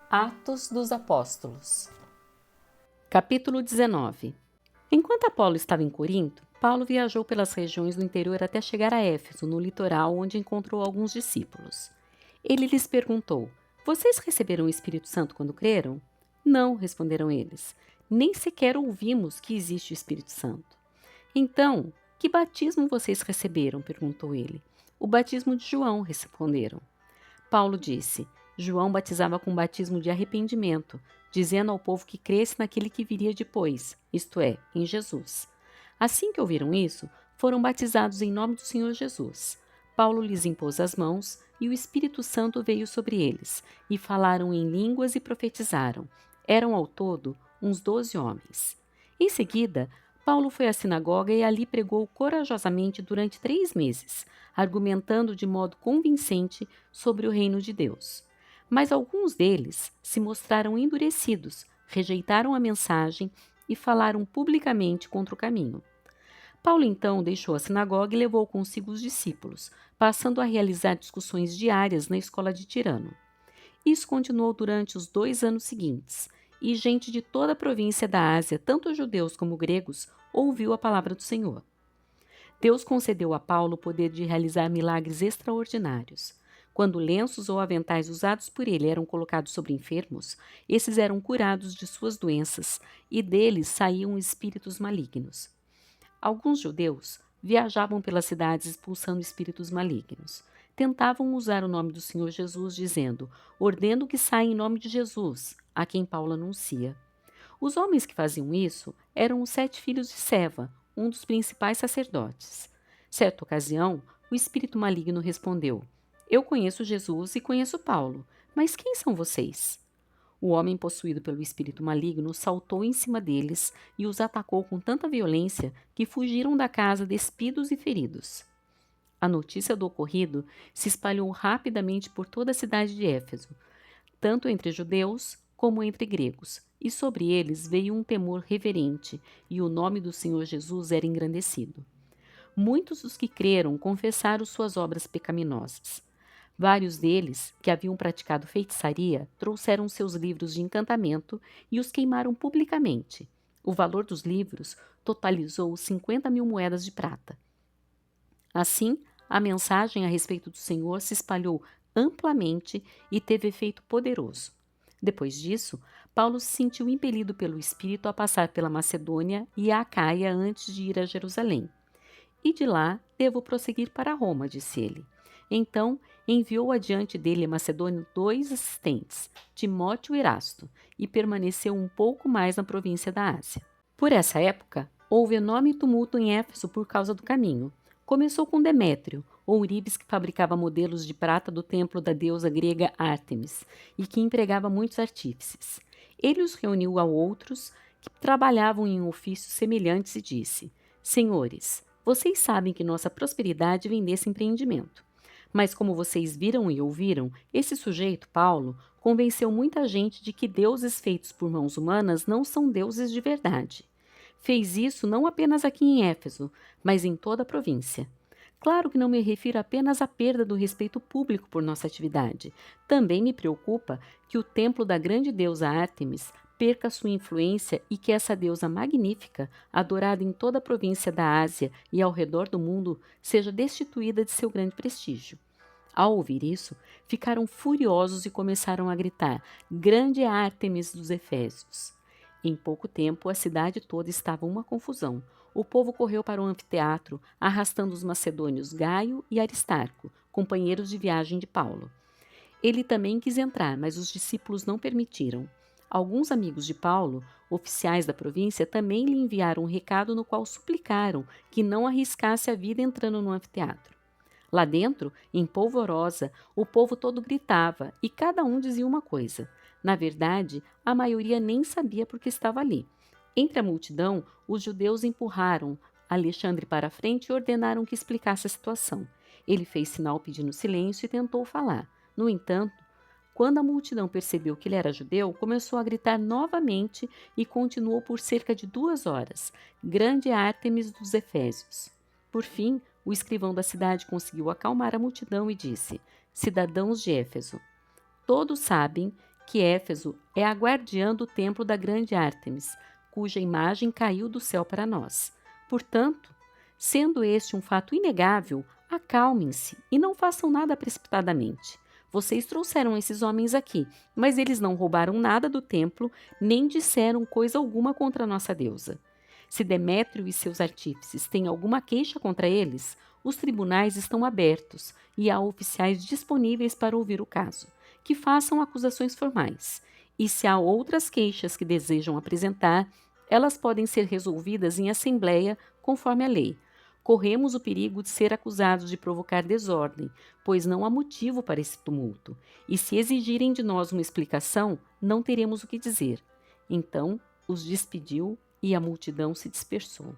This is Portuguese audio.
Atos dos Apóstolos. Capítulo 19. Enquanto Apolo estava em Corinto, Paulo viajou pelas regiões do interior até chegar a Éfeso, no litoral, onde encontrou alguns discípulos. Ele lhes perguntou: "Vocês receberam o Espírito Santo quando creram?" "Não", responderam eles. "Nem sequer ouvimos que existe o Espírito Santo." "Então, que batismo vocês receberam?" perguntou ele. "O batismo de João", responderam. Paulo disse: "João batizava com batismo de arrependimento, dizendo ao povo que cresce naquele que viria depois, isto é, em Jesus." Assim que ouviram isso, foram batizados em nome do Senhor Jesus. Paulo lhes impôs as mãos e o Espírito Santo veio sobre eles, e falaram em línguas e profetizaram. Eram ao todo uns 12 homens. Em seguida, Paulo foi à sinagoga e ali pregou corajosamente durante 3 meses, argumentando de modo convincente sobre o reino de Deus. Mas alguns deles se mostraram endurecidos, rejeitaram a mensagem e falaram publicamente contra o caminho. Paulo então deixou a sinagoga e levou consigo os discípulos, passando a realizar discussões diárias na escola de Tirano. Isso continuou durante os 2 anos seguintes, e gente de toda a província da Ásia, tanto judeus como gregos, ouviu a palavra do Senhor. Deus concedeu a Paulo o poder de realizar milagres extraordinários. Quando lenços ou aventais usados por ele eram colocados sobre enfermos, esses eram curados de suas doenças, e deles saíam espíritos malignos. Alguns judeus viajavam pelas cidades expulsando espíritos malignos. Tentavam usar o nome do Senhor Jesus, dizendo: "Ordeno que saia em nome de Jesus", a quem Paulo anuncia. Os homens que faziam isso eram os 7 filhos de Seva, um dos principais sacerdotes. Certa ocasião, o espírito maligno respondeu: "Eu conheço Jesus e conheço Paulo, mas quem são vocês?" O homem possuído pelo espírito maligno saltou em cima deles e os atacou com tanta violência que fugiram da casa despidos e feridos. A notícia do ocorrido se espalhou rapidamente por toda a cidade de Éfeso, tanto entre judeus como entre gregos, e sobre eles veio um temor reverente, e o nome do Senhor Jesus era engrandecido. Muitos dos que creram confessaram suas obras pecaminosas. Vários deles, que haviam praticado feitiçaria, trouxeram seus livros de encantamento e os queimaram publicamente. O valor dos livros totalizou 50.000 moedas de prata. Assim, a mensagem a respeito do Senhor se espalhou amplamente e teve efeito poderoso. Depois disso, Paulo se sentiu impelido pelo Espírito a passar pela Macedônia e a Acaia antes de ir a Jerusalém. "E de lá devo prosseguir para Roma", disse ele. Então enviou adiante dele a Macedônia 2 assistentes, Timóteo e Erasto, e permaneceu um pouco mais na província da Ásia. Por essa época, houve enorme tumulto em Éfeso por causa do caminho. Começou com Demétrio, ourives que fabricava modelos de prata do templo da deusa grega Ártemis e que empregava muitos artífices. Ele os reuniu a outros que trabalhavam em ofícios semelhantes e disse: "Senhores, vocês sabem que nossa prosperidade vem desse empreendimento. Mas como vocês viram e ouviram, esse sujeito, Paulo, convenceu muita gente de que deuses feitos por mãos humanas não são deuses de verdade. Fez isso não apenas aqui em Éfeso, mas em toda a província. Claro que não me refiro apenas à perda do respeito público por nossa atividade. Também me preocupa que o templo da grande deusa Ártemis perca sua influência e que essa deusa magnífica, adorada em toda a província da Ásia e ao redor do mundo, seja destituída de seu grande prestígio." Ao ouvir isso, ficaram furiosos e começaram a gritar: "Grande é a Ártemis dos Efésios!" Em pouco tempo, a cidade toda estava uma confusão. O povo correu para o anfiteatro, arrastando os macedônios Gaio e Aristarco, companheiros de viagem de Paulo. Ele também quis entrar, mas os discípulos não permitiram. Alguns amigos de Paulo, oficiais da província, também lhe enviaram um recado no qual suplicaram que não arriscasse a vida entrando no anfiteatro. Lá dentro, em polvorosa, o povo todo gritava e cada um dizia uma coisa. Na verdade, a maioria nem sabia por que estava ali. Entre a multidão, os judeus empurraram Alexandre para a frente e ordenaram que explicasse a situação. Ele fez sinal pedindo silêncio e tentou falar. No entanto, quando a multidão percebeu que ele era judeu, começou a gritar novamente e continuou por cerca de 2 horas. "Grande Ártemis dos Efésios!" Por fim, o escrivão da cidade conseguiu acalmar a multidão e disse: "Cidadãos de Éfeso, todos sabem que Éfeso é a guardiã do templo da grande Ártemis, cuja imagem caiu do céu para nós. Portanto, sendo este um fato inegável, acalmem-se e não façam nada precipitadamente. Vocês trouxeram esses homens aqui, mas eles não roubaram nada do templo, nem disseram coisa alguma contra a nossa deusa. Se Demétrio e seus artífices têm alguma queixa contra eles, os tribunais estão abertos e há oficiais disponíveis para ouvir o caso. Que façam acusações formais. E se há outras queixas que desejam apresentar, elas podem ser resolvidas em assembleia conforme a lei. Corremos o perigo de ser acusados de provocar desordem, pois não há motivo para esse tumulto. E se exigirem de nós uma explicação, não teremos o que dizer. Então os despediu e a multidão se dispersou.